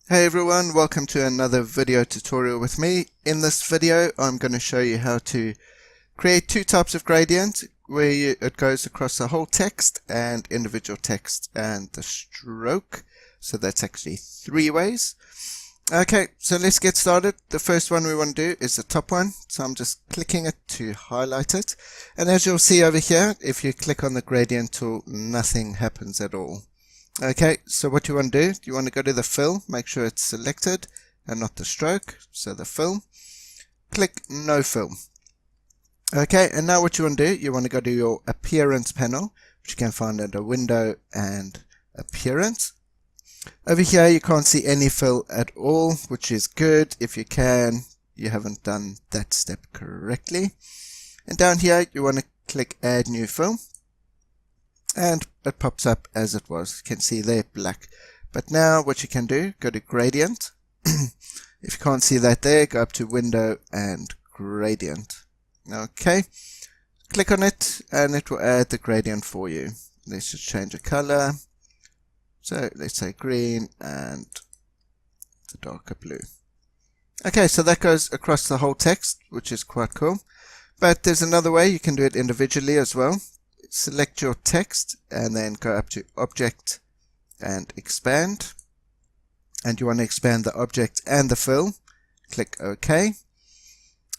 Hey everyone, welcome to another video tutorial with me. In this video I'm going to show you how to create two types of gradient where it goes across the whole text and individual text and the stroke. So that's actually three ways. Okay, so let's get started. The first one we want to do is the top one. So I'm just clicking it to highlight it. And as you'll see over here, if you click on the gradient tool, nothing happens at all. Okay, so what you want to do, you want to go to the fill, make sure it's selected and not the stroke, so the fill, click no fill. Okay, and now what you want to do, you want to go to your appearance panel, which you can find under window and appearance. Over here you can't see any fill at all, which is good. If you can, you haven't done that step correctly. And down here you want to click add new fill. And it pops up as it was. You can see there black. But now what you can do, go to gradient. If you can't see that there, go up to window and gradient. Okay, click on it and it will add the gradient for you. Let's just change the color. So let's say green and the darker blue. Okay, so that goes across the whole text, which is quite cool. But there's another way you can do it individually as well. Select your text and then go up to object and expand, and you want to expand the object and the fill. Click OK,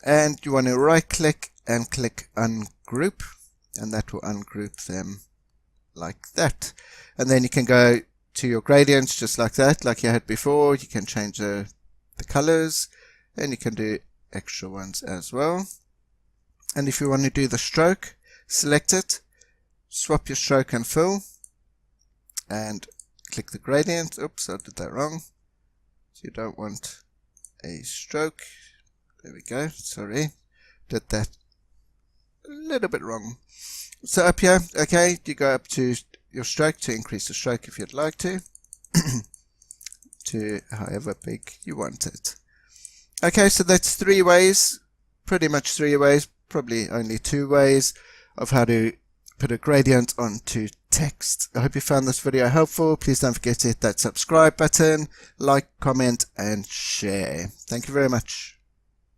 and you want to right click and click ungroup, and that will ungroup them like that. And then you can go to your gradients just like that, like you had before. You can change the colors, and you can do extra ones as well. And if you want to do the stroke, select it, swap your stroke and fill, and click the gradient. Oops, I did that wrong. So you don't want a stroke. There we go. Sorry, did that a little bit wrong. So up here, okay, you go up to your stroke to increase the stroke if you'd like to, to however big you want it. Okay, so that's three ways, pretty much three ways, probably only two ways of how to put a gradient onto text. I hope you found this video helpful. Please don't forget to hit that subscribe button, like, comment, and share. Thank you very much.